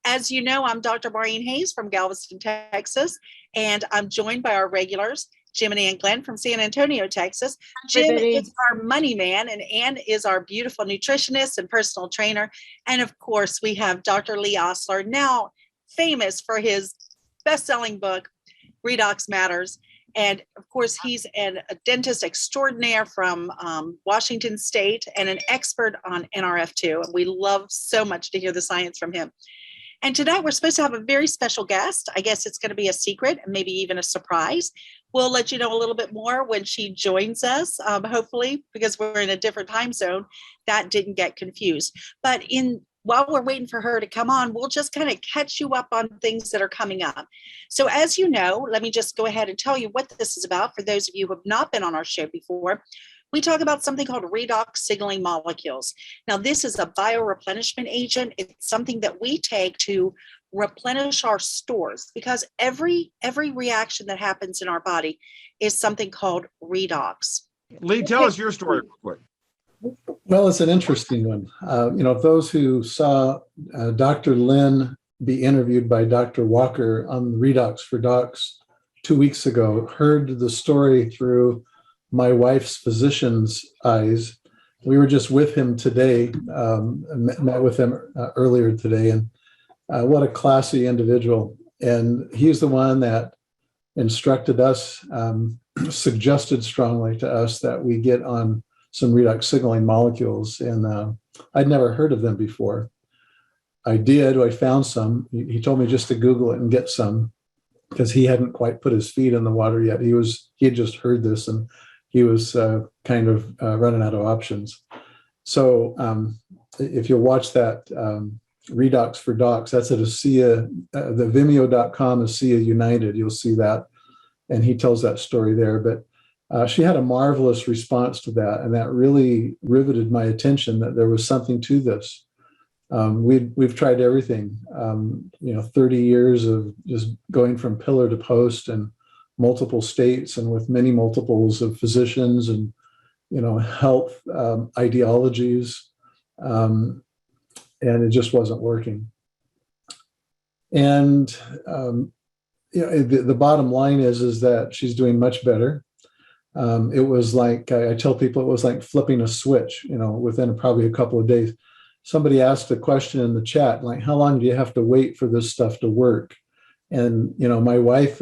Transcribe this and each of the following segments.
As you know, I'm Dr. Maureen Hayes from Galveston, Texas, and I'm joined by our regulars, Jim and Ann Glenn from San Antonio, Texas. Jim is our money man, and Ann is our beautiful nutritionist and personal trainer. And of course, we have Dr. Lee Osler, now famous for his best-selling book, Redox Matters. And of course, he's a dentist extraordinaire from Washington State and an expert on NRF2. And we love so much to hear the science from him. And tonight we're supposed to have a very special guest. I guess it's going to be a secret and maybe even a surprise. We'll let you know a little bit more when she joins us, hopefully, because we're in a different time zone. That didn't get confused. But while we're waiting for her to come on, we'll just kind of catch you up on things that are coming up. So as you know, let me just go ahead and tell you what this is about for those of you who have not been on our show before. We talk about something called redox signaling molecules. Now, this is a bioreplenishment agent. It's something that we take to replenish our stores because every reaction that happens in our body is something called redox. Lee, tell us your story real quick. Well, it's an interesting one. Those who saw Dr. Lynn be interviewed by Dr. Walker on Redox for Docs 2 weeks ago heard the story through my wife's physician's eyes. We were just with him today, met with him earlier today, and what a classy individual. And he's the one that instructed us, suggested strongly to us that we get on some redox signaling molecules. And I'd never heard of them before. I found some. He told me just to Google it and get some because he hadn't quite put his feet in the water yet. He had just heard this and he was kind of running out of options. So if you'll watch that Redox for Docs, that's at Asea, the Vimeo.com Asea United, you'll see that. And he tells that story there. But she had a marvelous response to that. And that really riveted my attention that there was something to this. We've tried everything, 30 years of just going from pillar to post and multiple states and with many multiples of physicians and, health ideologies. And it just wasn't working. And, the bottom line is that she's doing much better. It was like, I tell people it was like flipping a switch, within probably a couple of days. Somebody asked a question in the chat, like, how long do you have to wait for this stuff to work? And, my wife,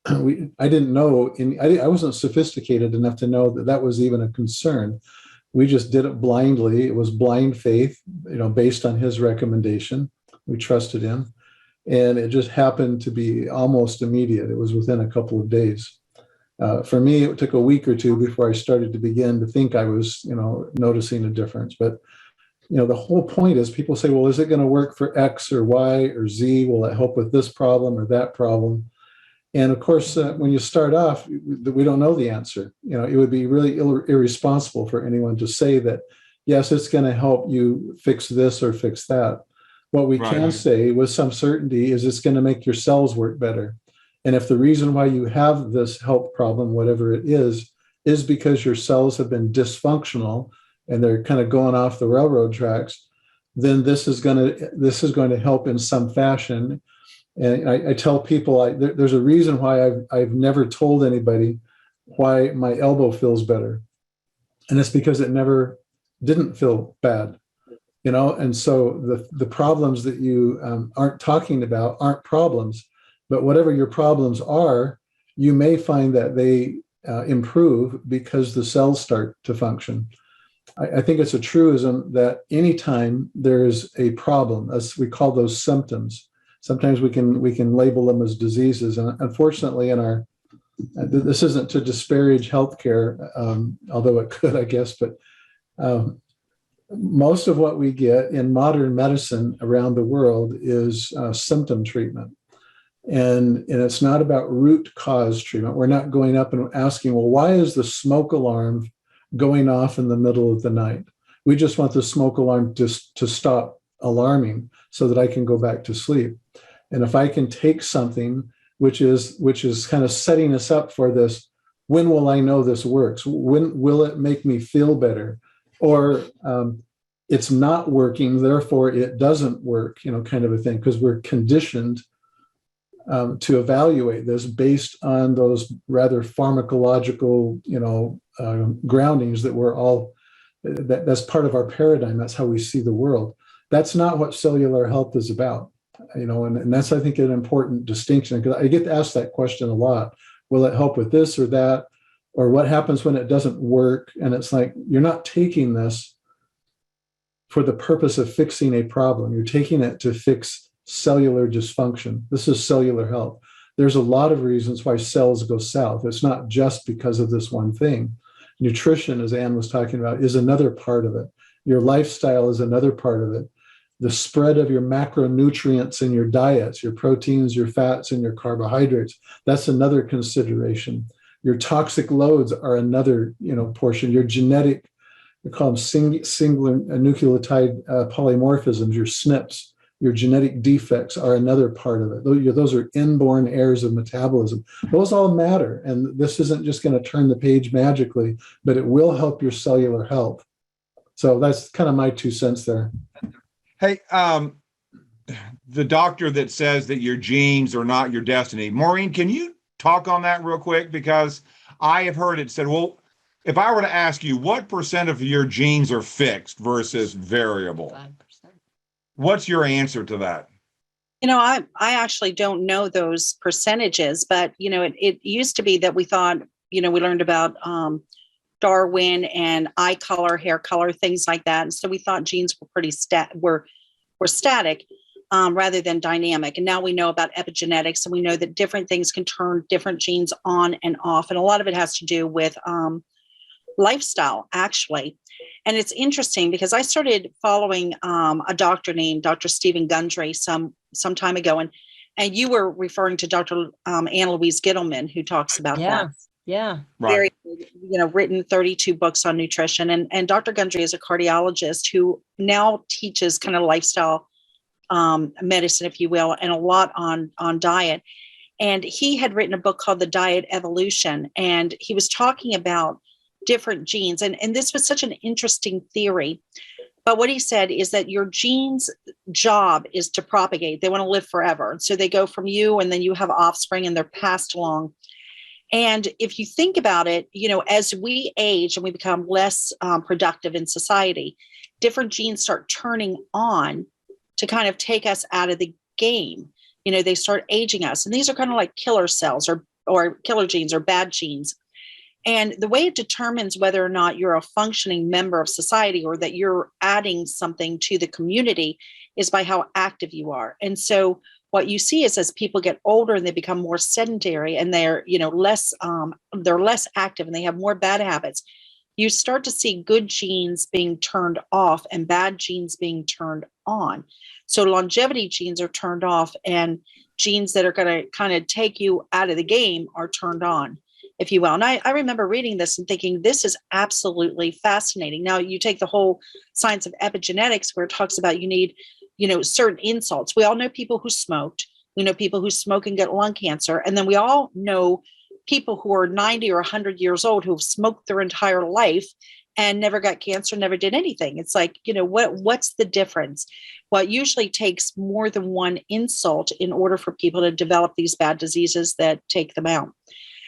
I didn't know, I wasn't sophisticated enough to know that was even a concern. We just did it blindly. It was blind faith, based on his recommendation. We trusted him. And it just happened to be almost immediate. It was within a couple of days. For me, it took a week or two before I started to begin to think I was, noticing a difference. But, the whole point is people say, well, is it going to work for X or Y or Z? Will it help with this problem or that problem? And of course, when you start off, we don't know the answer. It would be really irresponsible for anyone to say that, yes, it's going to help you fix this or fix that. What we can say with some certainty is it's going to make your cells work better. And if the reason why you have this health problem, whatever it is because your cells have been dysfunctional and they're kind of going off the railroad tracks, then this is going to help in some fashion. And I tell people there's a reason why I've never told anybody why my elbow feels better, and it's because it never didn't feel bad, And so the problems that you aren't talking about aren't problems, but whatever your problems are, you may find that they improve because the cells start to function. I think it's a truism that anytime there's a problem, as we call those symptoms, sometimes we can label them as diseases. And unfortunately, this isn't to disparage healthcare, although it could, I guess, but most of what we get in modern medicine around the world is symptom treatment. And it's not about root cause treatment. We're not going up and asking, well, why is the smoke alarm going off in the middle of the night? We just want the smoke alarm just to stop alarming so that I can go back to sleep. And if I can take something which is kind of setting us up for this, when will I know this works? When will it make me feel better? Or it's not working, therefore it doesn't work, kind of a thing, because we're conditioned to evaluate this based on those rather pharmacological, groundings that we're all, that's part of our paradigm. That's how we see the world. That's not what cellular health is about, and that's, I think, an important distinction, because I get asked that question a lot. Will it help with this or that? Or what happens when it doesn't work? And it's like, you're not taking this for the purpose of fixing a problem. You're taking it to fix cellular dysfunction. This is cellular health. There's a lot of reasons why cells go south. It's not just because of this one thing. Nutrition, as Ann was talking about, is another part of it. Your lifestyle is another part of it. The spread of your macronutrients in your diets, your proteins, your fats, and your carbohydrates, that's another consideration. Your toxic loads are another, portion. Your genetic, we call them singular nucleotide polymorphisms, your SNPs, your genetic defects are another part of it. Those are inborn errors of metabolism. Those all matter. And this isn't just going to turn the page magically, but it will help your cellular health. So that's kind of my 2 cents there. Hey, the doctor that says that your genes are not your destiny, Maureen, can you talk on that real quick? Because I have heard it said, well, if I were to ask you what percent of your genes are fixed versus variable, 5%. What's your answer to that? I actually don't know those percentages, but, it used to be that we thought, we learned about Darwin and eye color, hair color, things like that. And so we thought genes were pretty were static rather than dynamic. And now we know about epigenetics, and we know that different things can turn different genes on and off. And a lot of it has to do with lifestyle, actually. And it's interesting because I started following a doctor named Dr. Stephen Gundry some time ago. And you were referring to Dr. Anna Louise Gittleman, who talks about that. Yeah. Very, written 32 books on nutrition. And Dr. Gundry is a cardiologist who now teaches kind of lifestyle medicine, if you will, and a lot on diet. And he had written a book called The Diet Evolution. And he was talking about different genes. And this was such an interesting theory. But what he said is that your genes' job is to propagate. They want to live forever. So they go from you, and then you have offspring, and they're passed along. And if you think about it, as we age and we become less productive in society, different genes start turning on to kind of take us out of the game. They start aging us. And these are kind of like killer cells or killer genes or bad genes. And the way it determines whether or not you're a functioning member of society or that you're adding something to the community is by how active you are. And so what you see is as people get older and they become more sedentary and they're, less active and they have more bad habits, you start to see good genes being turned off and bad genes being turned on. So longevity genes are turned off, and genes that are going to kind of take you out of the game are turned on, if you will. And I remember reading this and thinking, this is absolutely fascinating. Now, you take the whole science of epigenetics where it talks about you need, certain insults. We all know people who smoked. We know people who smoke and get lung cancer. And then we all know people who are 90 or 100 years old who have smoked their entire life and never got cancer, never did anything. It's like, what's the difference? Well, it usually takes more than one insult in order for people to develop these bad diseases that take them out.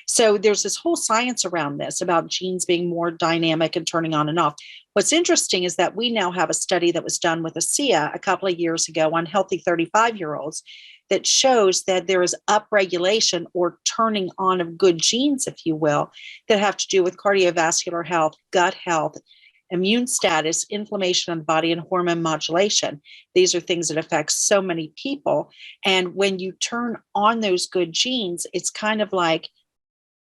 So there's this whole science around this about genes being more dynamic and turning on and off. What's interesting is that we now have a study that was done with Asea a couple of years ago on healthy 35-year-olds that shows that there is upregulation or turning on of good genes, if you will, that have to do with cardiovascular health, gut health, immune status, inflammation in the body, and hormone modulation. These are things that affect so many people. And when you turn on those good genes, it's kind of like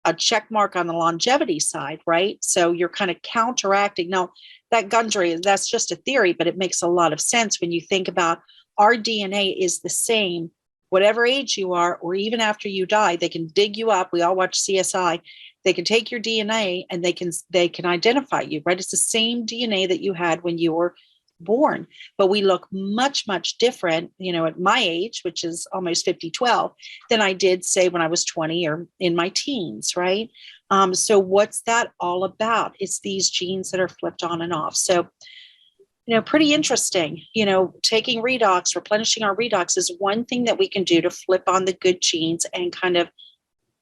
a check mark on the longevity side, right? So you're kind of counteracting. Now, that Gundry, that's just a theory, but it makes a lot of sense when you think about our DNA is the same, whatever age you are, or even after you die. They can dig you up. We all watch CSI. They can take your DNA and they can identify you, right? It's the same DNA that you had when you were born, but we look much, much different, at my age, which is almost 50-12, than I did, say, when I was 20 or in my teens, right? So what's that all about? It's these genes that are flipped on and off. So pretty interesting. Taking redox, replenishing our redox is one thing that we can do to flip on the good genes and kind of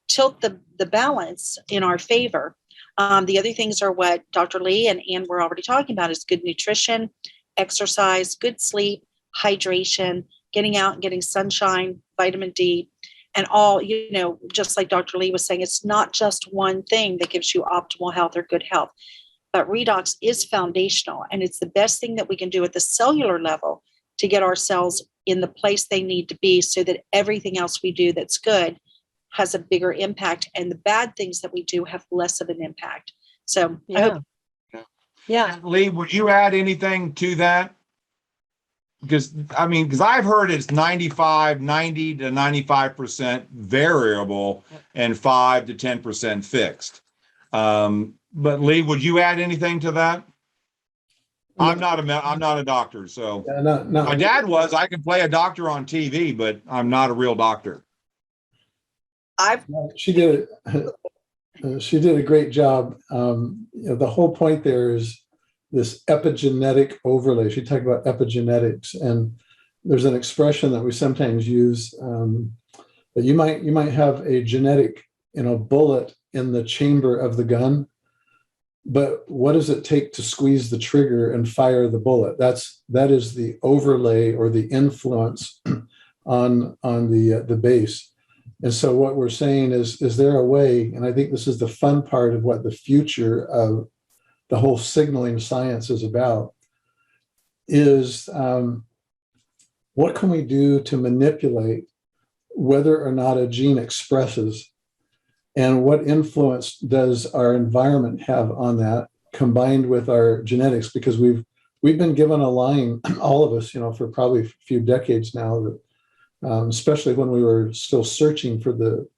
tilt the balance in our favor. The other things are what Dr. Lee and Ann were already talking about is good nutrition, exercise, good sleep, hydration, getting out and getting sunshine, vitamin D, and all, just like Dr. Lee was saying, it's not just one thing that gives you optimal health or good health, but redox is foundational, and it's the best thing that we can do at the cellular level to get our cells in the place they need to be so that everything else we do that's good has a bigger impact, and the bad things that we do have less of an impact. So yeah. I hope. Yeah. Lee, would you add anything to that? Because I've heard it's 90 to 95% variable and 5 to 10% fixed. But Lee, would you add anything to that? I'm not a doctor, so No. my dad was. I can play a doctor on TV, but I'm not a real doctor. She did a great job. The whole point there is this epigenetic overlay. She talked about epigenetics, and there's an expression that we sometimes use that you might have a genetic, bullet in the chamber of the gun, but what does it take to squeeze the trigger and fire the bullet? That is the overlay or the influence on the base. And so what we're saying is there a way, and I think this is the fun part of what the future of the whole signaling science is about, is what can we do to manipulate whether or not a gene expresses, and what influence does our environment have on that, combined with our genetics? Because we've been given a line, all of us, for probably a few decades now, that especially when we were still searching for the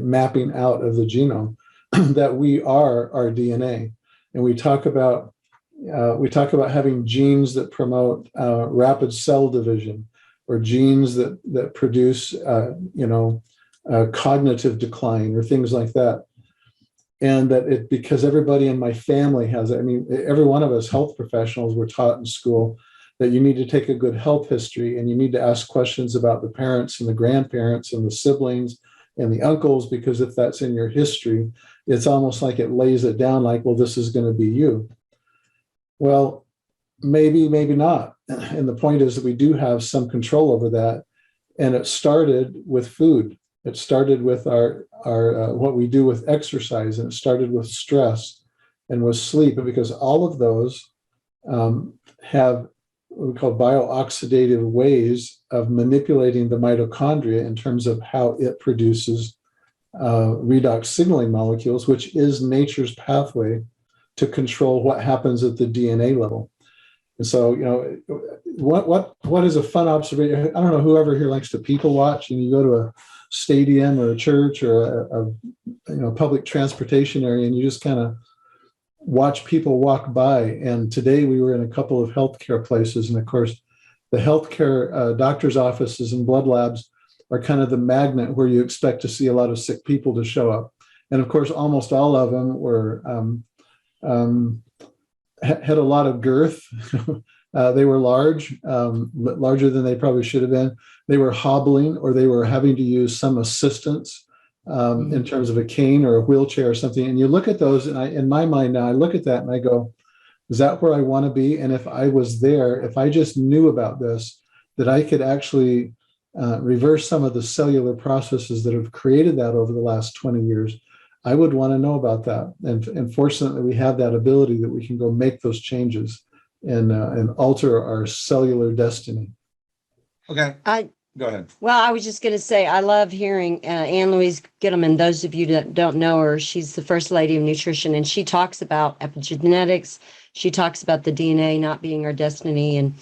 mapping out of the genome, that we are our DNA. And we talk about having genes that promote rapid cell division, or genes that produce cognitive decline, or things like that. And that because everybody in my family has it. Every one of us health professionals were taught in school that you need to take a good health history, and you need to ask questions about the parents and the grandparents and the siblings and the uncles, because if that's in your history, it's almost like it lays it down like, well, this is going to be you. Well, maybe not. And the point is that we do have some control over that. And it started with food. It started with our what we do with exercise, and it started with stress and with sleep, because all of those have what we call biooxidative ways of manipulating the mitochondria in terms of how it produces redox signaling molecules, which is nature's pathway to control what happens at the DNA level. And so, what is a fun observation? I don't know, whoever here likes to people watch, and you go to a stadium or a church or a public transportation area, and you just kind of watch people walk by. And today we were in a couple of healthcare places, and of course, the healthcare doctor's offices and blood labs are kind of the magnet where you expect to see a lot of sick people to show up. And of course, almost all of them were had a lot of girth. They were large, larger than they probably should have been. They were hobbling, or they were having to use some assistance in terms of a cane or a wheelchair or something. And you look at those, and in my mind now, I look at that and I go, is that where I want to be? And if I was there, if I just knew about this, that I could actually reverse some of the cellular processes that have created that over the last 20 years, I would want to know about that. And fortunately, we have that ability that we can go make those changes and alter our cellular destiny. Okay. Go ahead. Well, I was just going to say, I love hearing Ann Louise Gittleman. Those of you that don't know her, she's the first lady of nutrition, and she talks about epigenetics. She talks about the DNA not being our destiny. And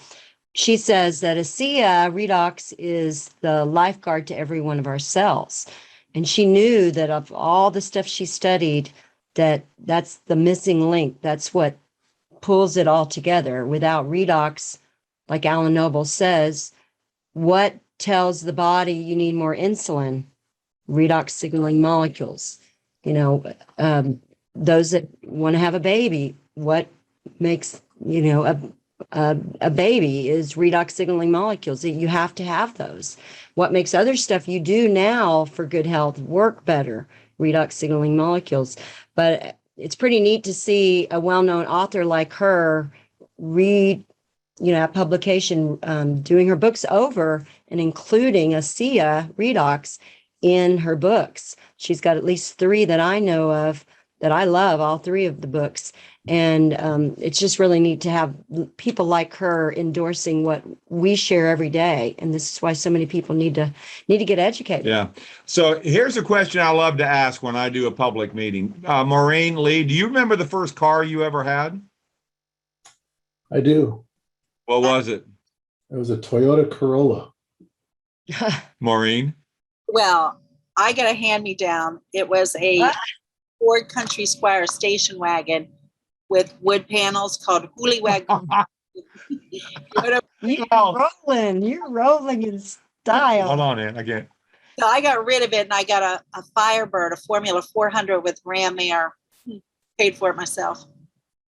she says that Asea Redox is the lifeguard to every one of our cells. And she knew that of all the stuff she studied, that's the missing link. That's what pulls it all together. Without redox, like Alan Noble says, what tells the body you need more insulin? Redox signaling molecules. Those that want to have a baby, what makes, a baby is redox signaling molecules. You have to have those. What makes other stuff you do now for good health work better? Redox signaling molecules. But it's pretty neat to see a well-known author like her read, a publication, doing her books over and including Asea Redox in her books. She's got at least 3 that I know of that I love, all 3 of the books. And it's just really neat to have people like her endorsing what we share every day. And this is why so many people need to get educated. Yeah. So here's a question I love to ask when I do a public meeting. Maureen, Lee, do you remember the first car you ever had? I do. What was it? It was a Toyota Corolla. Maureen? Well, I got a hand-me-down. It was a Ford Country Squire station wagon with wood panels called Hoolie Wagon. You're rolling in style. Hold on, Ann, again. So I got rid of it and I got a Firebird, a Formula 400 with ram air. Paid for it myself.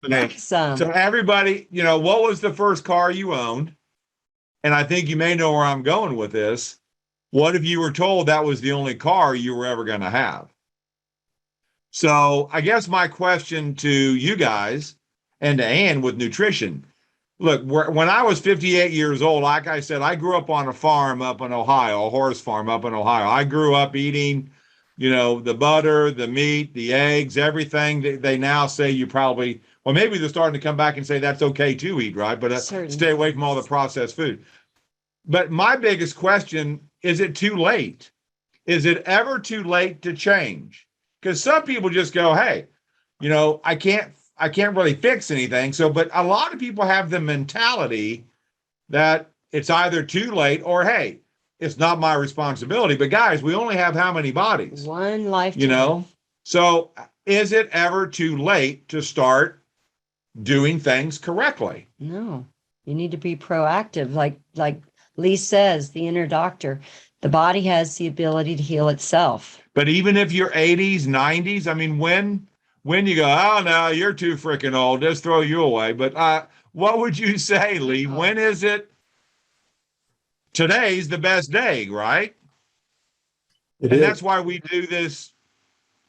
Okay. So everybody, what was the first car you owned? And I think you may know where I'm going with this. What if you were told that was the only car you were ever going to have? So I guess my question to you guys and to Ann with nutrition, look, when I was 58 years old, like I said, I grew up on a farm up in Ohio, a horse farm up in Ohio. I grew up eating, the butter, the meat, the eggs, everything. They now say you probably, well, maybe they're starting to come back and say that's okay to eat, right? But stay away from all the processed food. But my biggest question, is it too late? Is it ever too late to change? Because some people just go, hey, I can't really fix anything. So, but a lot of people have the mentality that it's either too late or, hey, it's not my responsibility. But guys, we only have how many bodies? One lifetime. So is it ever too late to start doing things correctly? No, you need to be proactive. Like Lee says, the inner doctor, the body has the ability to heal itself. But even if you're 80s, 90s, I mean, when you go, oh, no, you're too freaking old, just throw you away. But what would you say, Lee? When is it? Today's the best day, right? That's why we do this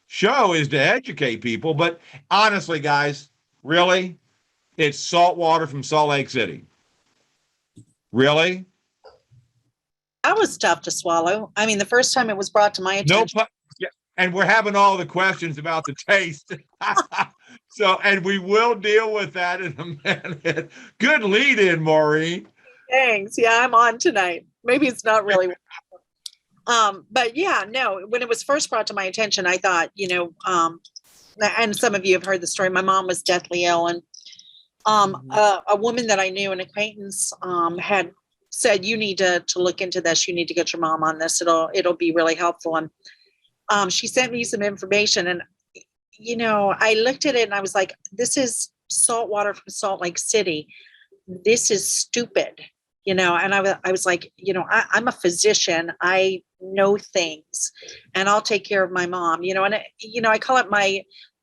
show, is to educate people. But honestly, guys, really, it's salt water from Salt Lake City. Really? That was tough to swallow. I mean, the first time it was brought to my attention. Yeah, and we're having all the questions about the taste. So, and we will deal with that in a minute. Good lead in, Maureen. Thanks. Yeah, I'm on tonight. Maybe it's not really. But yeah, no, when it was first brought to my attention, I thought, and some of you have heard the story. My mom was deathly ill, and a woman that I knew, an acquaintance, had said, you need to look into this. You need to get your mom on this. It'll be really helpful. And she sent me some information, and I looked at it and I was like, this is salt water from Salt Lake City. This is stupid, and I was like, I'm a physician. I know things, and I'll take care of my mom, and I call it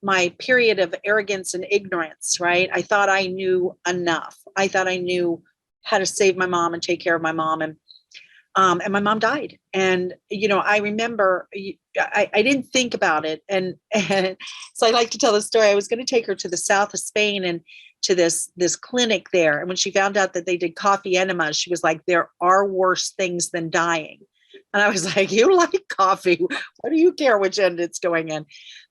my period of arrogance and ignorance, right? I thought I knew enough. I thought I knew how to save my mom and take care of my mom. And my mom died. And, I remember I didn't think about it. And so I like to tell the story. I was going to take her to the south of Spain and to this clinic there. And when she found out that they did coffee enemas, she was like, there are worse things than dying. And I was like, you like coffee? What do you care which end it's going in?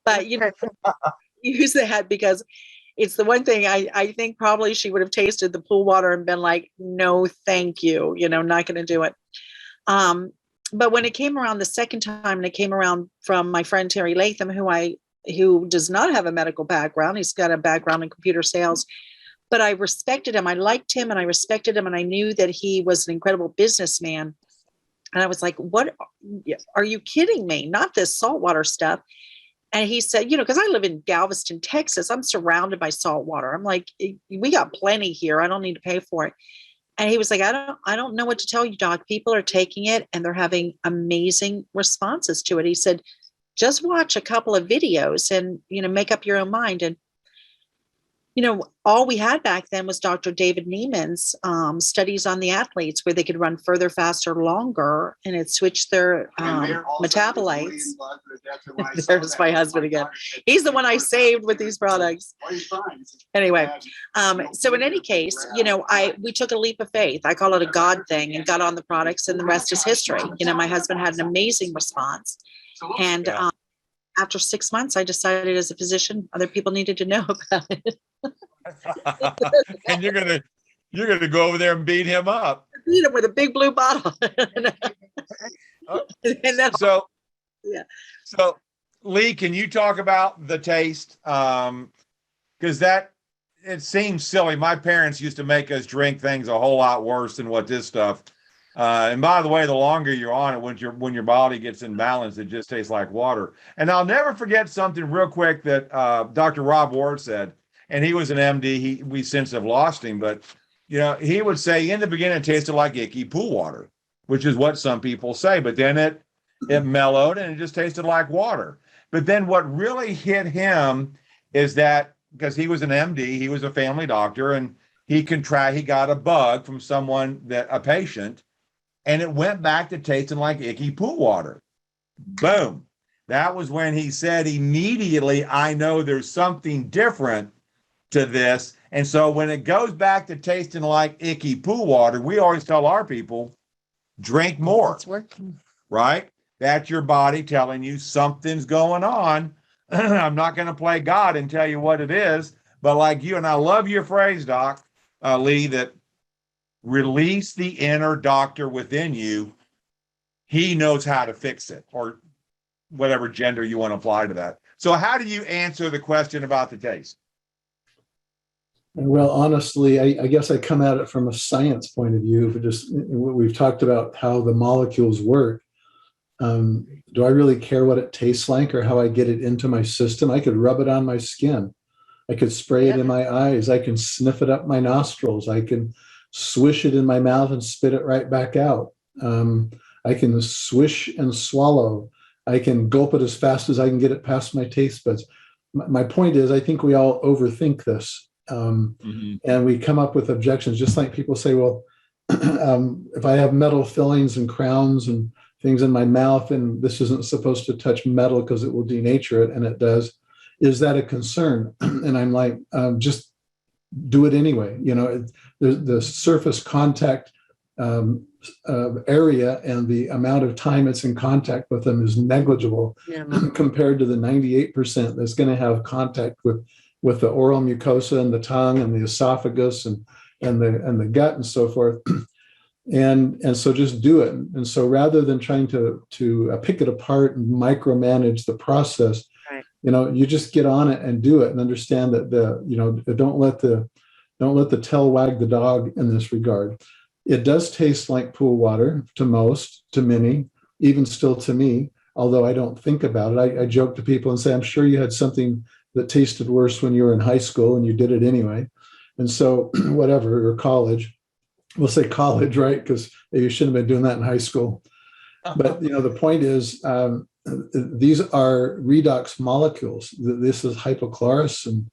But, use that because it's the one thing I think probably she would have tasted the pool water and been like, no, thank you, not going to do it. But when it came around the second time, and it came around from my friend Terry Latham, who does not have a medical background, he's got a background in computer sales, but I respected him. I liked him and I respected him. And I knew that he was an incredible businessman. And I was like, what, are you kidding me? Not this saltwater stuff. And he said, because I live in Galveston, Texas, I'm surrounded by salt water. I'm like, we got plenty here. I don't need to pay for it. And he was like, I don't know what to tell you, Doc. People are taking it and they're having amazing responses to it. He said, just watch a couple of videos and, make up your own mind. And, all we had back then was Dr. David Neiman's studies on the athletes where they could run further, faster, longer, and it switched their metabolites. There's my husband again. He's the one I saved with these products. Anyway, so in any case, we took a leap of faith. I call it a God thing, and got on the products, and the rest is history. My husband had an amazing response. And after 6 months, I decided as a physician, other people needed to know about it. And you're gonna go over there and beat him up. Beat him with a big blue bottle. And then, So yeah. Lee, can you talk about the taste? Because it seems silly. My parents used to make us drink things a whole lot worse than what this stuff. And by the way, the longer you're on it, when your body gets in balance, it just tastes like water. And I'll never forget something real quick that Dr. Rob Ward said, and he was an MD. We since have lost him, but he would say in the beginning it tasted like icky pool water, which is what some people say. But then it mellowed and it just tasted like water. But then what really hit him is that because he was an MD, he was a family doctor, and he got a bug from a patient. And it went back to tasting like icky pool water. Boom. That was when he said immediately, I know there's something different to this. And so when it goes back to tasting like icky pool water, we always tell our people, drink more. It's working. Right? That's your body telling you something's going on. I'm not going to play God and tell you what it is. But like you, and I love your phrase, Doc, Lee, that release the inner doctor within you. He knows how to fix it, or whatever gender you want to apply to that. So how do you answer the question about the taste? Well, honestly, I guess I come at it from a science point of view, but just we've talked about how the molecules work. Do I really care what it tastes like or how I get it into my system? I could rub it on my skin. I could spray it in my eyes. I can sniff it up my nostrils. I can swish it in my mouth and spit it right back out. I can swish and swallow. I can gulp it as fast as I can get it past my taste buds. My point is, I think we all overthink this. And we come up with objections, just like people say, well, if I have metal fillings and crowns and things in my mouth, and this isn't supposed to touch metal because it will denature it, and it does, is that a concern? And I'm like, just do it anyway. The surface contact area and the amount of time it's in contact with them is negligible compared to the 98% that's going to have contact with the oral mucosa and the tongue and the esophagus and the gut and so forth. And so just do it. And so rather than trying to pick it apart and micromanage the process, you just get on it and do it, and understand that don't let the tail wag the dog in this regard. It does taste like pool water to many, even still to me, although I don't think about it. I joke to people and say, I'm sure you had something that tasted worse when you were in high school and you did it anyway. And so whatever, or college, we'll say college, right? Because you shouldn't have been doing that in high school. But the point is, these are redox molecules. This is hypochlorous and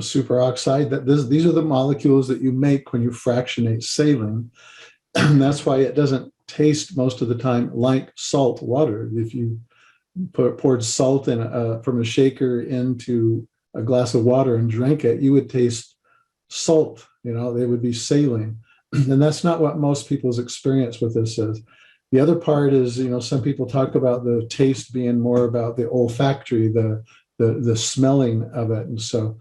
superoxide. These are the molecules that you make when you fractionate saline. And that's why it doesn't taste most of the time like salt water. If you poured salt from a shaker into a glass of water and drank it, you would taste salt. They would be saline. And that's not what most people's experience with this is. The other part is, some people talk about the taste being more about the olfactory, the smelling of it. And so,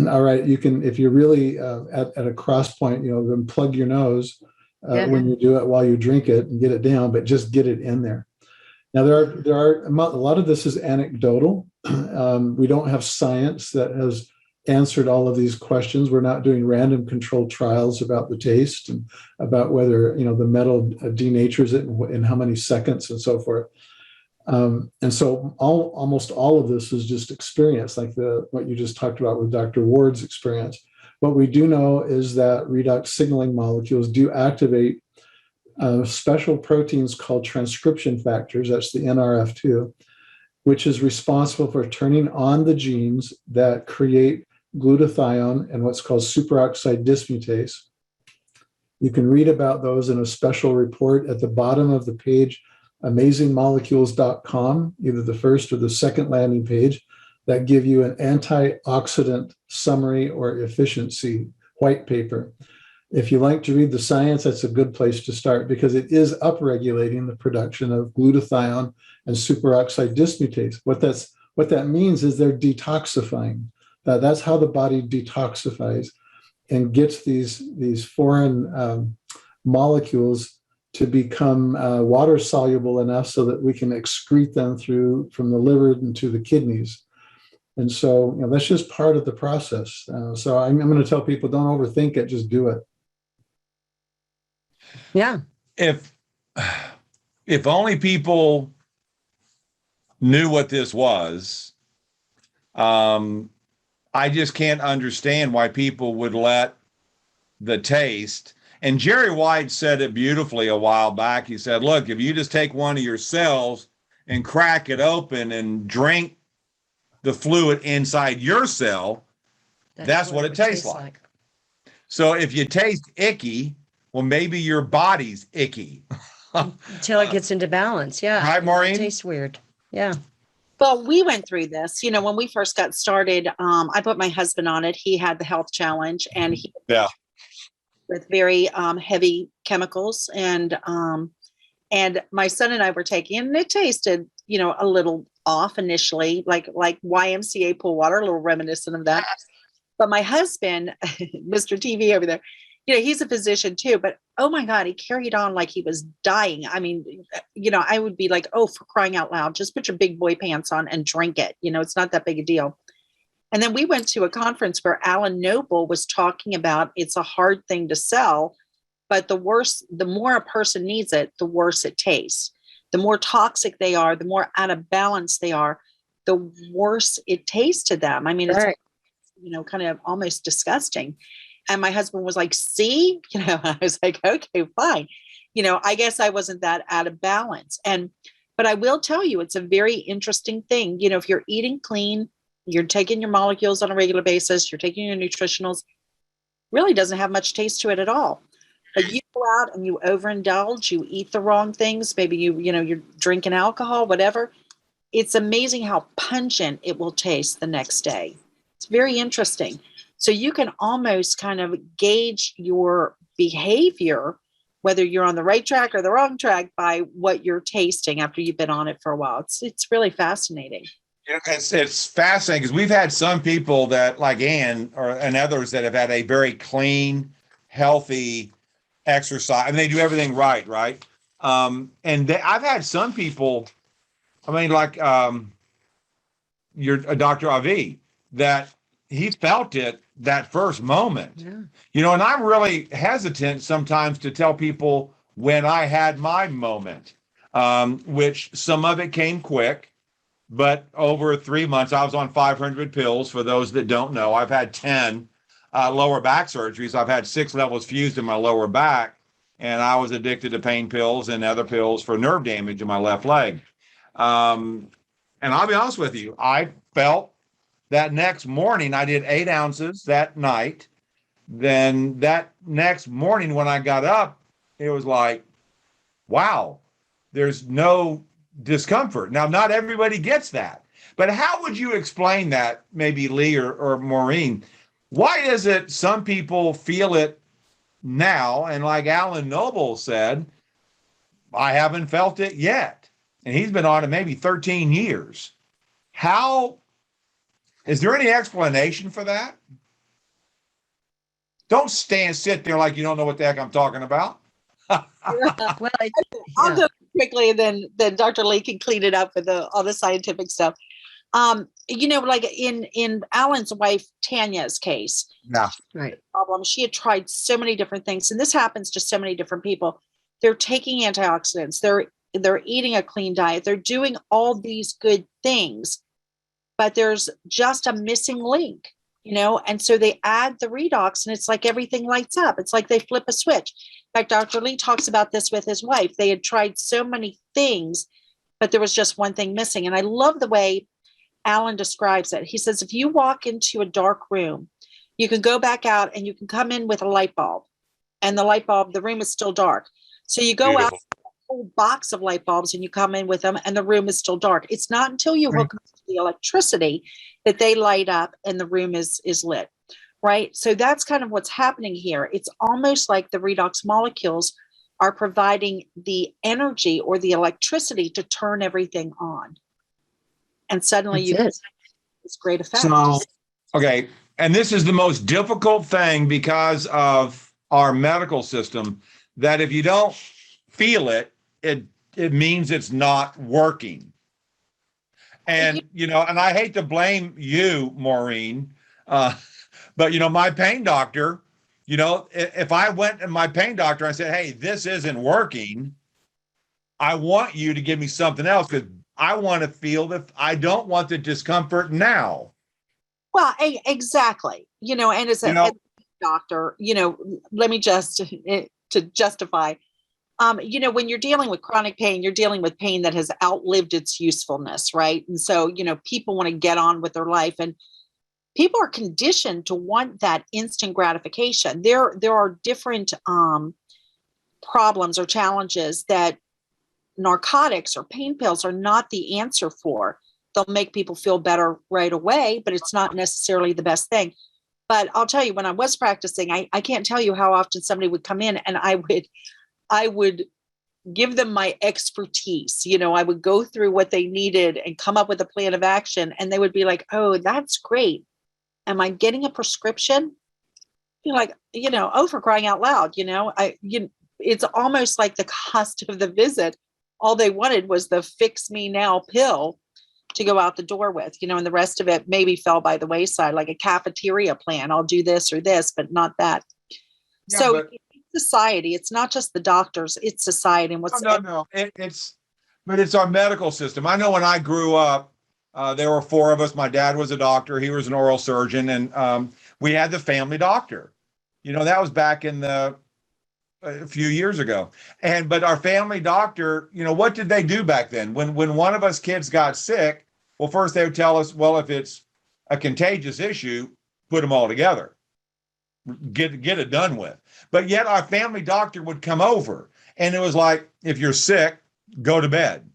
all right, you can, if you're really at a cross point, then plug your nose when you do it while you drink it and get it down, but just get it in there. Now, there are a lot of this is anecdotal. We don't have science that has answered all of these questions. We're not doing random controlled trials about the taste and about whether the metal denatures it in how many seconds and so forth. And so almost all of this is just experience, like what you just talked about with Dr. Ward's experience. What we do know is that redox signaling molecules do activate special proteins called transcription factors. That's the NRF2, which is responsible for turning on the genes that create glutathione, and what's called superoxide dismutase. You can read about those in a special report at the bottom of the page, amazingmolecules.com, either the first or the second landing page, that give you an antioxidant summary or efficiency white paper. If you like to read the science, that's a good place to start because it is upregulating the production of glutathione and superoxide dismutase. What that means is they're detoxifying. That's how the body detoxifies and gets these foreign molecules to become water soluble enough so that we can excrete them from the liver into the kidneys. And so, that's just part of the process. So I'm going to tell people, don't overthink it, just do it. Yeah. If only people knew what this was, I just can't understand why people would let the taste. And Jerry White said it beautifully a while back. He said, look, if you just take one of your cells and crack it open and drink the fluid inside your cell, that's what it tastes like. So if you taste icky, well, maybe your body's icky. Until it gets into balance. Yeah. Right, Maureen? It tastes weird. Yeah. Well, we went through this, when we first got started. I put my husband on it. He had the health challenge, and he with very heavy chemicals, and my son and I were taking it, and it tasted, a little off initially, like YMCA pool water, a little reminiscent of that. But my husband, Mr. TV over there, he's a physician too, but oh my God, he carried on like he was dying. I mean, I would be like, oh, for crying out loud, just put your big boy pants on and drink it. It's not that big a deal. And then we went to a conference where Alan Noble was talking about it's a hard thing to sell, but the more a person needs it, the worse it tastes. The more toxic they are, the more out of balance they are, the worse it tastes to them. I mean, it's, kind of almost disgusting. And my husband was like, see, I was like, okay, fine. I guess I wasn't that out of balance. But I will tell you, it's a very interesting thing. If you're eating clean, you're taking your molecules on a regular basis, you're taking your nutritionals, really doesn't have much taste to it at all. But you go out and you overindulge, you eat the wrong things, maybe you're drinking alcohol, whatever. It's amazing how pungent it will taste the next day. It's very interesting. So you can almost kind of gauge your behavior, whether you're on the right track or the wrong track, by what you're tasting after you've been on it for a while. It's really fascinating. It's fascinating because we've had some people that, like Ann and others, that have had a very clean, healthy exercise, and they do everything right. I've had some people, like Dr. Avi, that he felt it that first moment. Yeah. And I'm really hesitant sometimes to tell people when I had my moment, which some of it came quick, but over 3 months, I was on 500 pills. For those that don't know, I've had 10 lower back surgeries. I've had 6 levels fused in my lower back, and I was addicted to pain pills and other pills for nerve damage in my left leg. And I'll be honest with you, I felt that next morning, I did 8 ounces that night. Then that next morning when I got up, it was like, wow, there's no discomfort. Now, not everybody gets that, but how would you explain that, maybe Lee or Maureen? Why is it some people feel it now? And like Alan Noble said, I haven't felt it yet. And he's been on it maybe 13 years. Is there any explanation for that? Don't sit there like you don't know what the heck I'm talking about. Well, I'll go quickly, and then Dr. Lee can clean it up with all the scientific stuff. Like in Alan's wife Tanya's case, right. Problem. She had tried so many different things, and this happens to so many different people. They're taking antioxidants. They're eating a clean diet. They're doing all these good things, but there's just a missing link, and so they add the redox, and it's like everything lights up. It's like they flip a switch. In fact, Dr. Lee talks about this with his wife. They had tried so many things, but there was just one thing missing. And I love the way Alan describes it. He says, if you walk into a dark room, you can go back out and you can come in with a light bulb, and the room is still dark. So you go out a whole box of light bulbs and you come in with them and the room is still dark. It's not until you hook them to the electricity that they light up and the room is lit, right? So that's kind of what's happening here. It's almost like the redox molecules are providing the energy or the electricity to turn everything on. And suddenly you get this great effect. So, okay. And this is the most difficult thing because of our medical system, that if you don't feel it, it means it's not working. And, and I hate to blame you, Maureen, but, my pain doctor, if I went to my pain doctor and I said, hey, this isn't working, I want you to give me something else because I want to feel that I don't want the discomfort now. Well, exactly. And as a doctor, let me just to justify, when you're dealing with chronic pain, you're dealing with pain that has outlived its usefulness, right? And so, people want to get on with their life, and people are conditioned to want that instant gratification. There are different problems or challenges that narcotics or pain pills are not the answer for. They'll make people feel better right away, but it's not necessarily the best thing. But I'll tell you, when I was practicing, I can't tell you how often somebody would come in and I would give them my expertise. I would go through what they needed and come up with a plan of action. And they would be like, oh, that's great. Am I getting a prescription? You're like, oh, for crying out loud, it's almost like the cost of the visit. All they wanted was the fix me now pill to go out the door with, and the rest of it maybe fell by the wayside, like a cafeteria plan. I'll do this or this, but not that. Yeah, so it's society. It's not just the doctors, it's society. And what's it's our medical system. I know when I grew up, there were four of us. My dad was a doctor. He was an oral surgeon. And we had the family doctor. That was back in a few years ago. But our family doctor, what did they do back then? When one of us kids got sick, well, first they would tell us, well, if it's a contagious issue, put them all together, get it done with. But yet our family doctor would come over and it was like, if you're sick, go to bed.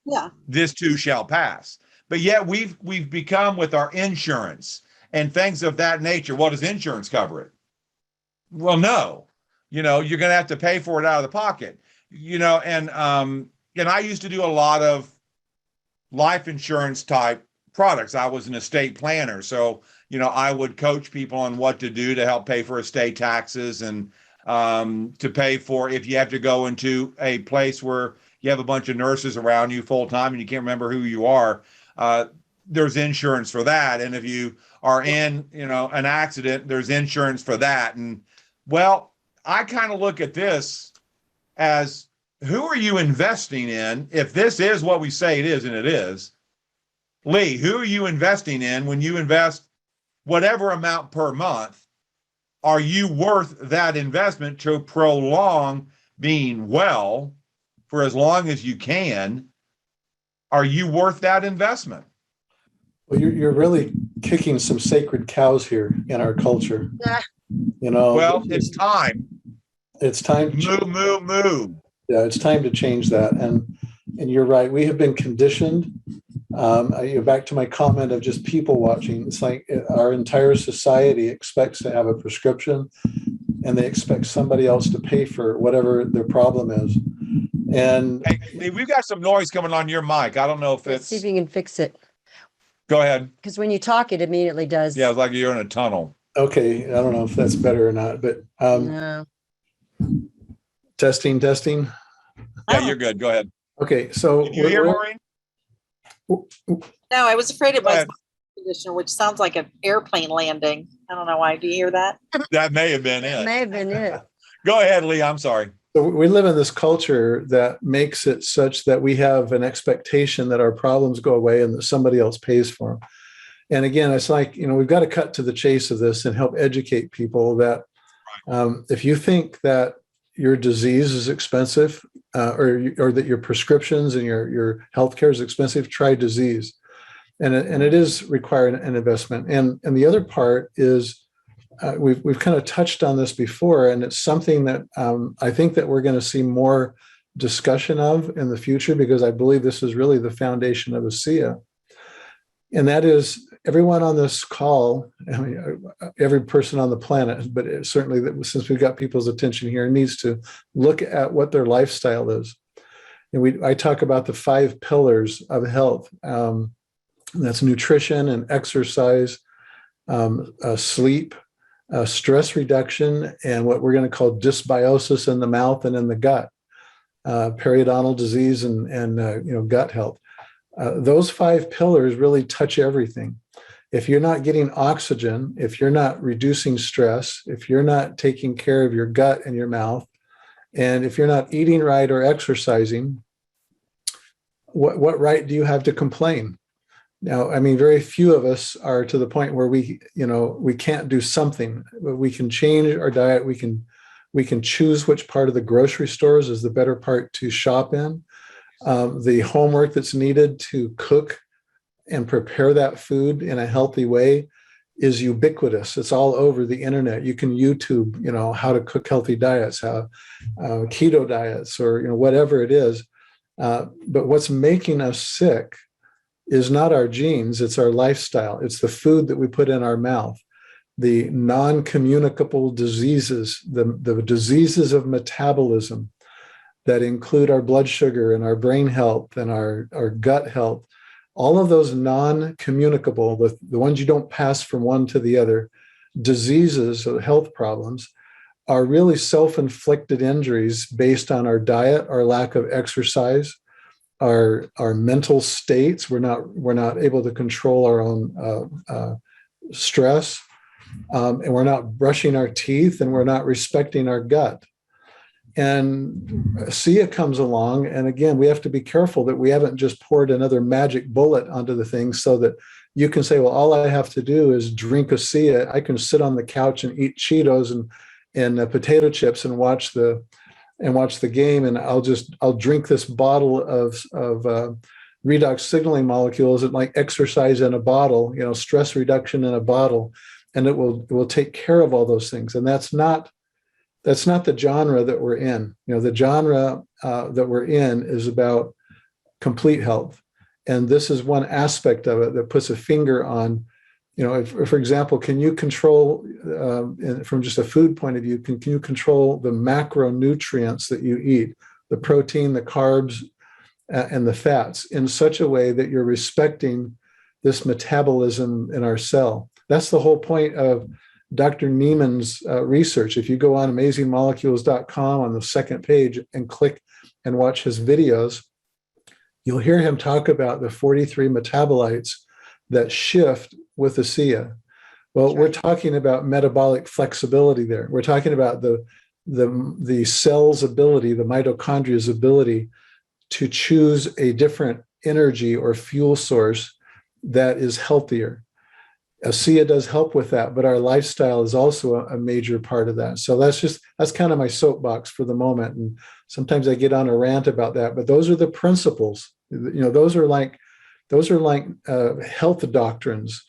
Yeah. This too shall pass. But yet we've become with our insurance and things of that nature. Well, does insurance cover it? Well, no. You're going to have to pay for it out of the pocket, and I used to do a lot of life insurance type products. I was an estate planner. So, I would coach people on what to do to help pay for estate taxes and to pay for if you have to go into a place where you have a bunch of nurses around you full time and you can't remember who you are. There's insurance for that. And if you are in, an accident, there's insurance for that. And well, I kind of look at this as, who are you investing in? If this is what we say it is, and it is, Lee, who are you investing in when you invest whatever amount per month? Are you worth that investment to prolong being well for as long as you can? Are you worth that investment? Well, you're really kicking some sacred cows here in our culture. Well, it's time. It's time. Move. Yeah, it's time to change that. And you're right. We have been conditioned. Back to my comment of just people watching. It's like our entire society expects to have a prescription, and they expect somebody else to pay for whatever their problem is. And hey, we've got some noise coming on your mic. I don't know if it's. See if you can fix it. Go ahead. Because when you talk, it immediately does. Yeah, it's like you're in a tunnel. Okay, I don't know if that's better or not, but No. Testing. Yeah, you're good. Go ahead. Okay, so Did you hear, Maureen? No, I was afraid it was my conditioner, which sounds like an airplane landing. I don't know why. Do you hear that? That may have been it. May have been it. Go ahead, Lee. I'm sorry. So we live in this culture that makes it such that we have an expectation that our problems go away and that somebody else pays for them. And again, it's like, we've got to cut to the chase of this and help educate people that if you think that your disease is expensive or that your prescriptions and your healthcare is expensive, try disease. and it is required an investment. And the other part is we've kind of touched on this before, and it's something that I think that we're going to see more discussion of in the future, because I believe this is really the foundation of ASEA. And that is everyone on this call, I mean, every person on the planet, but certainly that since we've got people's attention here, needs to look at what their lifestyle is. And I talk about the 5 pillars of health. That's nutrition and exercise, sleep, stress reduction, and what we're going to call dysbiosis in the mouth and in the gut, periodontal disease and gut health. Those 5 pillars really touch everything. If you're not getting oxygen, if you're not reducing stress, if you're not taking care of your gut and your mouth, and if you're not eating right or exercising, what right do you have to complain? Now, I mean, very few of us are to the point where we can't do something. We can change our diet. We can choose which part of the grocery stores is the better part to shop in. The homework that's needed to cook and prepare that food in a healthy way is ubiquitous. It's all over the internet. You can YouTube, how to cook healthy diets, how keto diets, or whatever it is. But what's making us sick is not our genes, it's our lifestyle. It's the food that we put in our mouth, the non-communicable diseases, the diseases of metabolism that include our blood sugar and our brain health and our gut health. All of those non-communicable, the ones you don't pass from one to the other, diseases or health problems, are really self-inflicted injuries based on our diet, our lack of exercise, our mental states. We're not able to control our own stress, and we're not brushing our teeth, and we're not respecting our gut. And ASEA comes along, and again, we have to be careful that we haven't just poured another magic bullet onto the thing so that you can say, well, all I have to do is drink ASEA. I can sit on the couch and eat Cheetos and potato chips and watch the game, and I'll drink this bottle of redox signaling molecules and like exercise in a bottle, stress reduction in a bottle, and it will take care of all those things. And that's not the genre that we're in. The genre that we're in is about complete health. And this is one aspect of it that puts a finger on, if, for example, can you control, from just a food point of view, can you control the macronutrients that you eat, the protein, the carbs, and the fats in such a way that you're respecting this metabolism in our cell? That's the whole point of Dr. Neiman's research. If you go on amazingmolecules.com on the second page and click and watch his videos, you'll hear him talk about the 43 metabolites that shift with ASEA. Well, we're talking about metabolic flexibility there. We're talking about the cell's ability, the mitochondria's ability to choose a different energy or fuel source that is healthier. ASEA does help with that, but our lifestyle is also a major part of that. So that's kind of my soapbox for the moment. And sometimes I get on a rant about that, but those are the principles. Those are like health doctrines.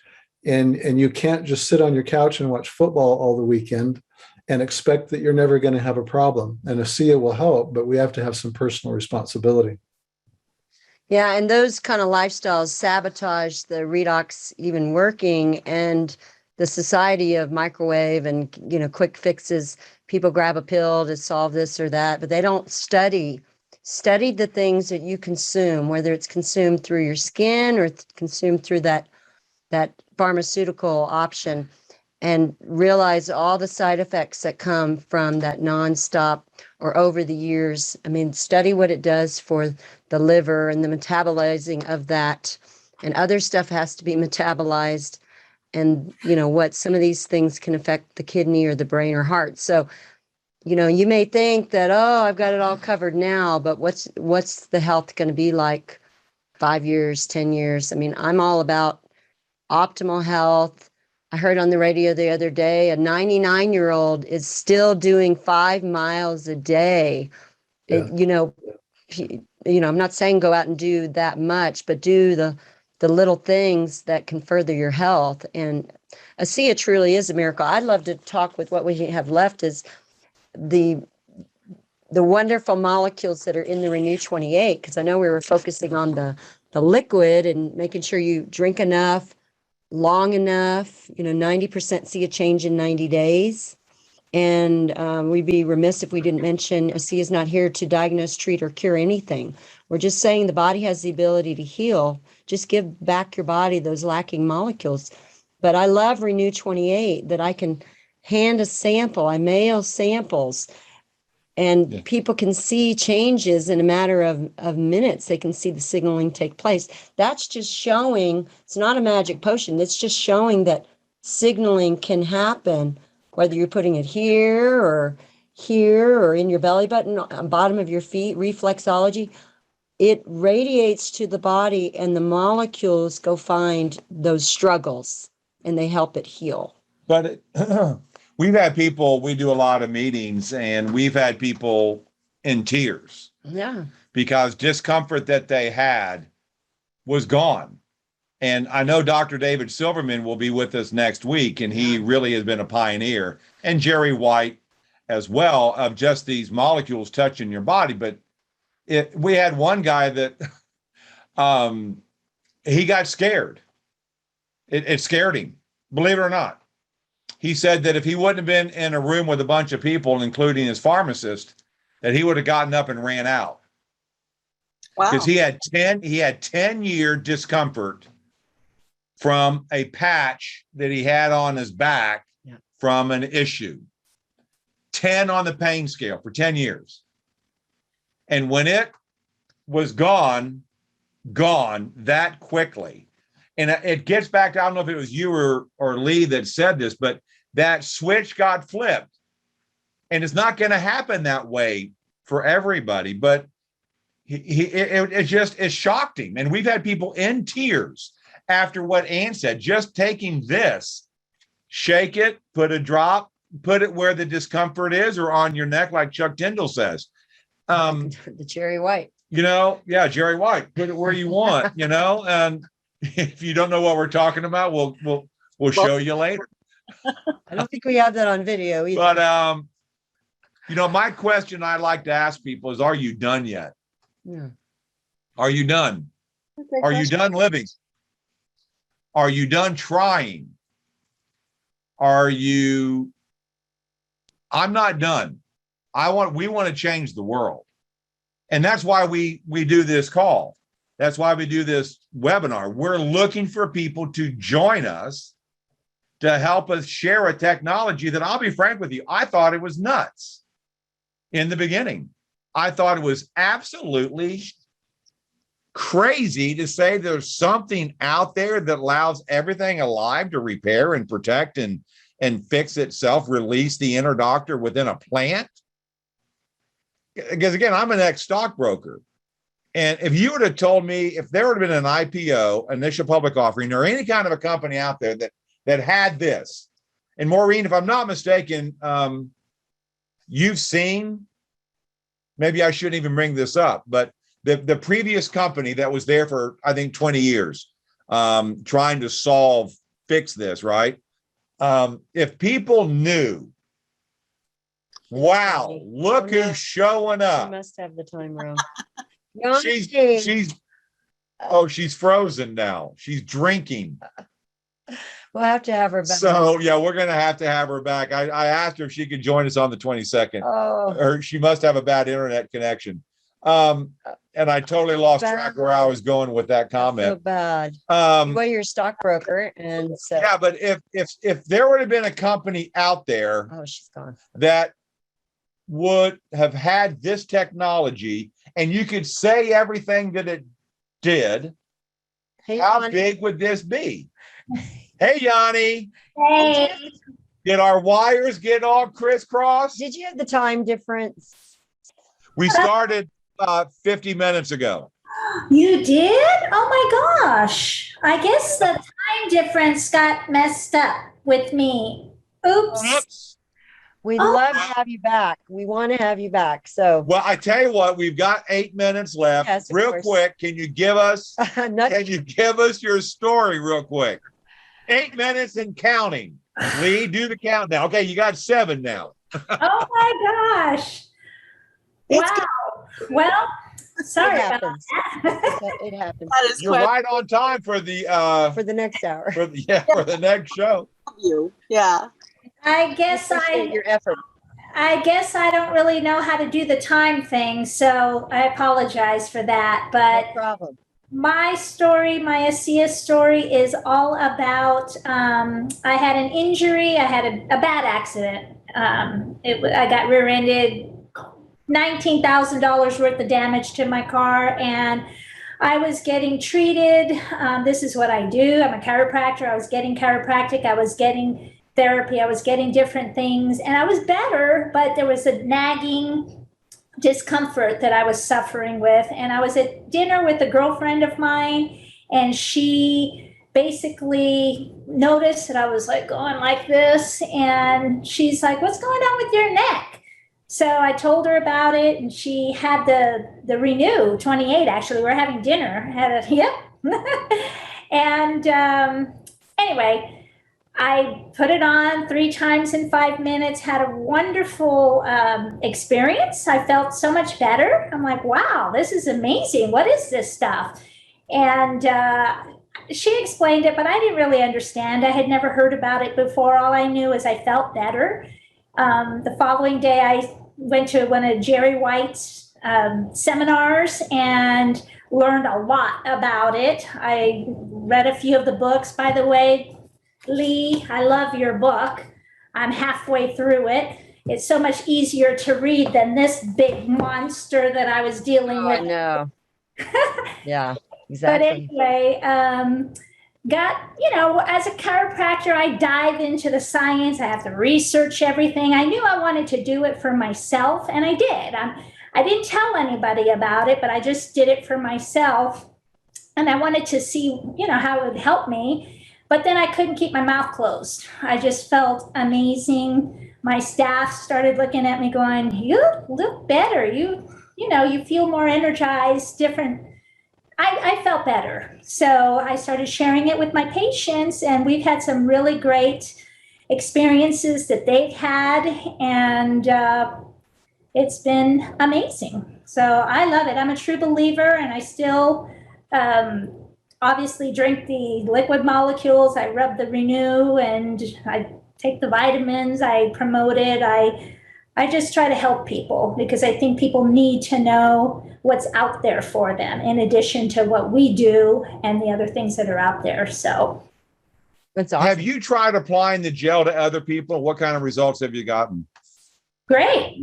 And you can't just sit on your couch and watch football all the weekend and expect that you're never going to have a problem. And ASEA will help, but we have to have some personal responsibility. Yeah, and those kind of lifestyles sabotage the redox even working, and the society of microwave and quick fixes. People grab a pill to solve this or that, but they don't study the things that you consume, whether it's consumed through your skin or consumed through that pharmaceutical option, and realize all the side effects that come from that nonstop or over the years. I mean, study what it does for the liver and the metabolizing of that, and other stuff has to be metabolized, and what some of these things can affect the kidney or the brain or heart. So you may think that, I've got it all covered now, but what's the health going to be like 5 years, 10 years? I mean, I'm all about optimal health. I heard on the radio the other day, a 99-year-old is still doing 5 miles a day. Yeah. I'm not saying go out and do that much, but do the the little things that can further your health. And Asea truly is a miracle. I'd love to talk with what we have left is the wonderful molecules that are in the Renew 28, because I know we were focusing on the liquid and making sure you drink enough, long enough, 90% see a change in 90 days. And we'd be remiss if we didn't mention Asea is not here to diagnose, treat, or cure anything. We're just saying the body has the ability to heal. Just give back your body those lacking molecules. But I love Renew 28 that I can hand a sample. I mail samples. And people can see changes in a matter of minutes. They can see the signaling take place. That's just showing, it's not a magic potion. It's just showing that signaling can happen, whether you're putting it here or in your belly button, on bottom of your feet, reflexology. It radiates to the body and the molecules go find those struggles and they help it heal. But we've had people, we do a lot of meetings, and we've had people in tears. Yeah. Because discomfort that they had was gone. And I know Dr. David Silverman will be with us next week, and he really has been a pioneer, and Jerry White as well, of just these molecules touching your body. But we had one guy that he got scared. It scared him, believe it or not. He said that if he wouldn't have been in a room with a bunch of people, including his pharmacist, that he would have gotten up and ran out. Wow. Because he had 10-year discomfort from a patch that he had on his back from an issue. 10 on the pain scale for 10 years. And when it was gone that quickly, and it gets back to, I don't know if it was you or Lee that said this, but that switch got flipped. And it's not going to happen that way for everybody, but it shocked him. And we've had people in tears after what Ann said, just taking this, shake it, put a drop, put it where the discomfort is or on your neck, like Chuck Tyndall says. The Jerry White. Jerry White, put it where you want, and if you don't know what we're talking about, we'll show you later. I don't think we have that on video either. But my question I like to ask people is, are you done yet? Yeah. Are you done? Are you done living? Are you done trying? I'm not done. We want to change the world. And that's why we do this call. That's why we do this webinar. We're looking for people to join us to help us share a technology that, I'll be frank with you, I thought it was nuts in the beginning. I thought it was absolutely crazy to say there's something out there that allows everything alive to repair and protect and fix itself, release the inner doctor within a plant. Because again, I'm an ex-stockbroker. And if you would have told me, if there would have been an IPO, initial public offering, or any kind of a company out there that had this, and Maureen, if I'm not mistaken, you've seen, maybe I shouldn't even bring this up, but the previous company that was there for, I think, 20 years, trying to fix this, right? If people knew, wow, look who's showing up. You must have the time wrong. She's frozen now. She's drinking. We'll have to have her back. So yeah, we're gonna have to have her back. I asked her if she could join us on the 22nd. Oh. Or she must have a bad internet connection. And I totally lost track where I was going with that comment. So bad. Well, you're a stockbroker, and so yeah, but if there would have been a company out there, she's gone, that would have had this technology and you could say everything that it did, how big would this be? Hey, Yanni. Hey. Did our wires get all crisscrossed? Did you have the time difference? We started 50 minutes ago. You did? Oh my gosh. I guess the time difference got messed up with me. Oops. We'd Oh. love to have you back. We want to have you back. So, Well, I tell you what, we've got 8 minutes left. Yes, of real course. quick, can you give us your story real quick? 8 minutes and counting. Lee, do the countdown. Okay, you got 7 now. Oh my gosh. It's Wow. Well, sorry it about happens. that. It happens That is You're quite right on time for the for the next hour. for the next show. you. Yeah. I guess Appreciate your effort. I guess I don't really know how to do the time thing, so I apologize for that. No But problem. my story, my Asea story, is all about. I had an injury. I had a bad accident. I got rear-ended, $19,000 worth of damage to my car, and I was getting treated. This is what I do. I'm a chiropractor. I was getting chiropractic. I was getting therapy. I was getting different things, and I was better, but there was a nagging discomfort that I was suffering with. And I was at dinner with a girlfriend of mine, and she basically noticed that I was like going like this. And she's like, "What's going on with your neck?" So I told her about it, and she had the Renew 28. Actually, we're having dinner. Yep. And anyway, I put it on 3 times in 5 minutes, had a wonderful experience. I felt so much better. I'm like, wow, this is amazing. What is this stuff? And she explained it, but I didn't really understand. I had never heard about it before. All I knew is I felt better. The following day, I went to one of Jerry White's seminars and learned a lot about it. I read a few of the books. By the way, Lee, I love your book. I'm halfway through it. It's so much easier to read than this big monster that I was dealing I with. know. Yeah, But exactly. anyway, as a chiropractor, I dive into the science. I have to research everything. I knew I wanted to do it for myself, and I did. I didn't tell anybody about it, but I just did it for myself. And I wanted to see, how it would help me. But then I couldn't keep my mouth closed. I just felt amazing. My staff started looking at me going, "You look better. You feel more energized, different." I felt better. So I started sharing it with my patients, and we've had some really great experiences that they've had, and it's been amazing. So I love it. I'm a true believer, and I still obviously drink the liquid molecules. I rub the Renew, and I take the vitamins. I promote it. I just try to help people because I think people need to know what's out there for them in addition to what we do and the other things that are out there. So That's awesome. Have you tried applying the gel to other people? What kind of results have you gotten? great.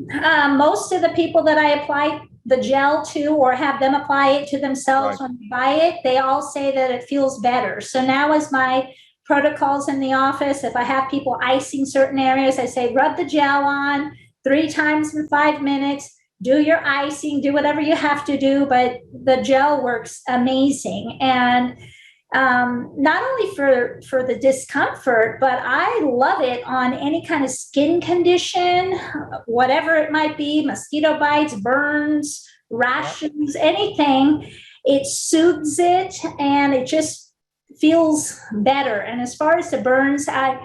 Most of the people that I apply the gel to or have them apply it to themselves when they buy it, they all say that it feels better. So now as my protocols in the office, if I have people icing certain areas, I say, rub the gel on 3 times in 5 minutes, do your icing, do whatever you have to do, but the gel works amazing. And not only for the discomfort, but I love it on any kind of skin condition, whatever it might be, mosquito bites, burns, rashes, anything. It soothes it and it just feels better. And as far as the burns, I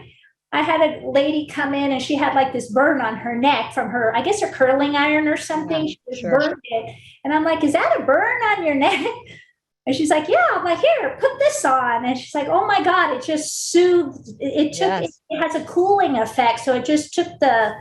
had a lady come in and she had like this burn on her neck from her, I guess her curling iron or something. Yeah, She just sure. burned it. And I'm like, "Is that a burn on your neck?" And she's like, "Yeah." I'm like, "Here, put this on." And she's like, "Oh my God, it just soothed. It has a cooling effect. So it just took the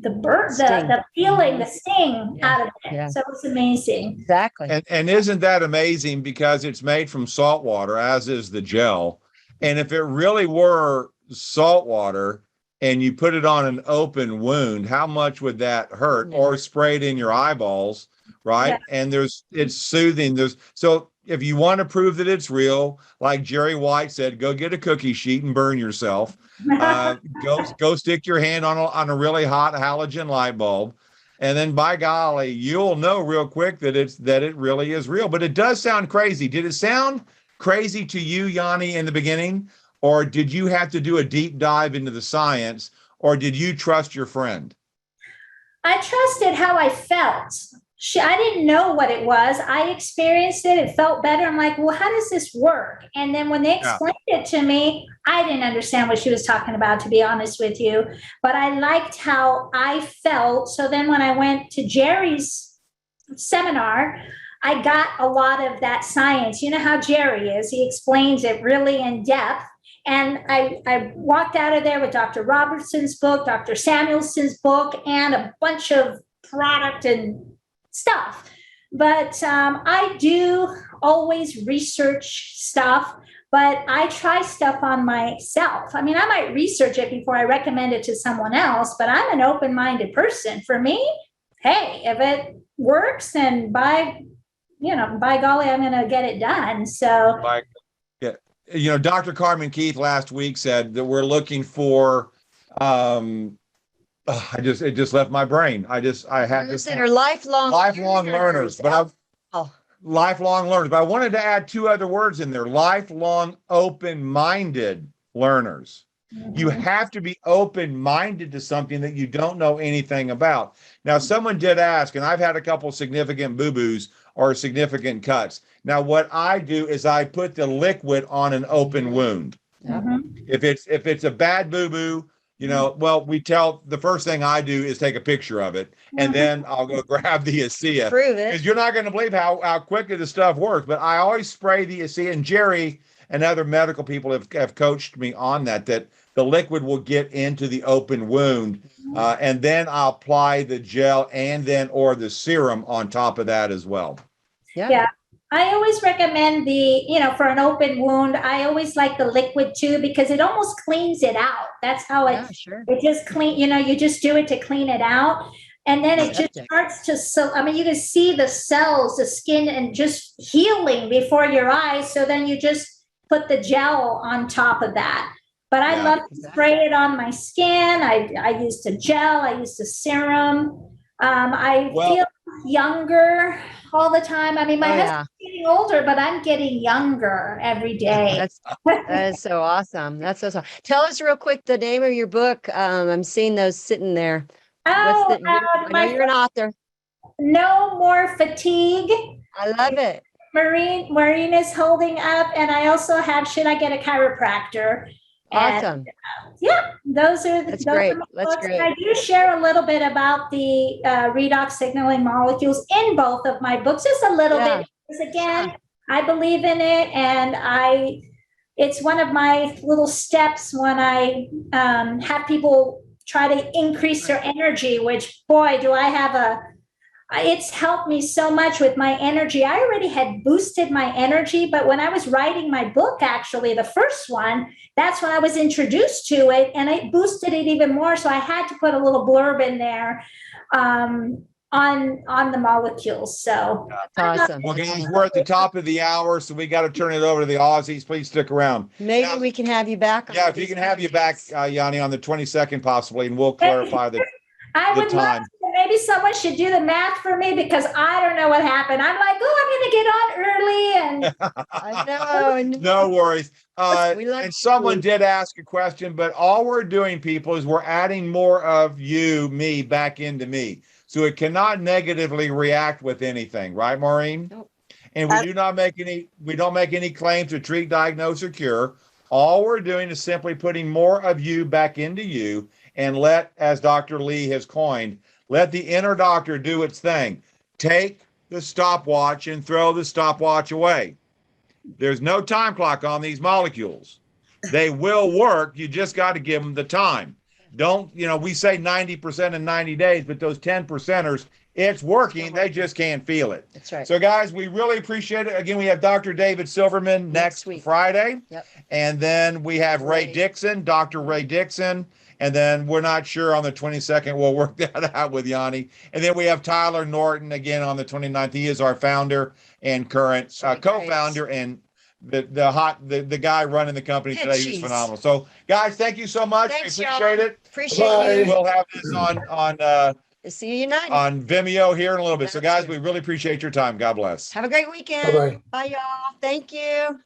burn, the feeling, the sting out of it." Yeah. So it's amazing. Exactly. And isn't that amazing? Because it's made from salt water, as is the gel. And if it really were salt water and you put it on an open wound, how much would that hurt? Yeah. Or sprayed in your eyeballs, right? Yeah. And it's soothing. So if you want to prove that it's real, like Jerry White said, go get a cookie sheet and burn yourself. Go stick your hand on a really hot halogen light bulb. And then by golly, you'll know real quick that it really is real. But it does sound crazy. Did it sound crazy to you, Yanni, in the beginning? Or did you have to do a deep dive into the science? or did you trust your friend? I trusted how I felt. I didn't know what it was. I experienced it. It felt better. I'm like, well, how does this work? And then when they explained it to me, I didn't understand what she was talking about, to be honest with you. But I liked how I felt. So then when I went to Jerry's seminar, I got a lot of that science. You know how Jerry is. He explains it really in depth. And I walked out of there with Dr. Robertson's book, Dr. Samuelson's book, and a bunch of product and stuff. But I do always research stuff, but I try stuff on myself. I mean, I might research it before I recommend it to someone else, but I'm an open-minded person. For me, hey, if it works, then by golly, I'm going to get it done. So, Dr. Carmen Keith last week said that we're looking for, it just left my brain. I had to consider lifelong learners, but lifelong learners. But I wanted to add two other words in there: lifelong open-minded learners. Mm-hmm. You have to be open-minded to something that you don't know anything about. Now, someone did ask, and I've had a couple significant boo-boos or significant cuts. Now, what I do is I put the liquid on an open wound. Mm-hmm. If it's a bad boo-boo, the first thing I do is take a picture of it, and then I'll go grab the Asea. Prove it. Because you're not going to believe how quickly the stuff works. But I always spray the Asea, and Jerry and other medical people have coached me on that the liquid will get into the open wound, and then I'll apply the gel or the serum on top of that as well. Yeah. I always recommend for an open wound, I always like the liquid too, because it almost cleans it out. That's how it just clean, you just do it to clean it out. And then it just starts to, you can see the cells, the skin, and just healing before your eyes. So then you just put the gel on top of that. But I love to spray it on my skin. I used a gel. I used a serum. I feel younger all the time. I mean, my husband's getting older, but I'm getting younger every day. That is so awesome. That's so awesome. Tell us real quick the name of your book. I'm seeing those sitting there. I know you're an author. No More Fatigue. I love it. Maureen is holding up, and I also have Should I Get a Chiropractor? Awesome. Those are That's great. That's great. I do share a little bit about the redox signaling molecules in both of my books, just a little bit. Because again, I believe in it, and it's one of my little steps when I have people try to increase their energy, which, boy, do I have it's helped me so much with my energy. I already had boosted my energy, but when I was writing my book, actually, the first one, that's when I was introduced to it, and it boosted it even more. So I had to put a little blurb in there on the molecules. So that's awesome. Well, guys, we're at the top of the hour, so we got to turn it over to the Aussies. Please stick around. Maybe we can have you back. If you can have you back, Yanni, on the 22nd possibly, and we'll clarify the time. Maybe someone should do the math for me, because I don't know what happened. I'm like, I'm going to get on early, and I know. No worries. And someone did ask a question, but all we're doing, people, is we're adding more of me back into me, so it cannot negatively react with anything, right, Maureen? Nope. And we don't make any claims to treat, diagnose, or cure. All we're doing is simply putting more of you back into you, and as Dr. Lee has coined, let the inner doctor do its thing. Take the stopwatch and throw the stopwatch away. There's no time clock on these molecules. They will work. You just got to give them the time. We say 90% in 90 days, but those 10%ers, it's working. They just can't feel it. That's right. So, guys, we really appreciate it. Again, we have Dr. David Silverman next Friday. Yep. And then we have Ray Dixon, Dr. Ray Dixon. And then we're not sure on the 22nd. We'll work that out with Yanni. And then we have Tyler Norton again on the 29th. He is our founder and current co-founder, and the guy running the company today. He's phenomenal. So, guys, thank you so much. Thanks, we appreciate it. Appreciate you. We'll have this See you United on Vimeo here in a little bit. So, guys, we really appreciate your time. God bless. Have a great weekend. Bye-bye. Bye, y'all. Thank you.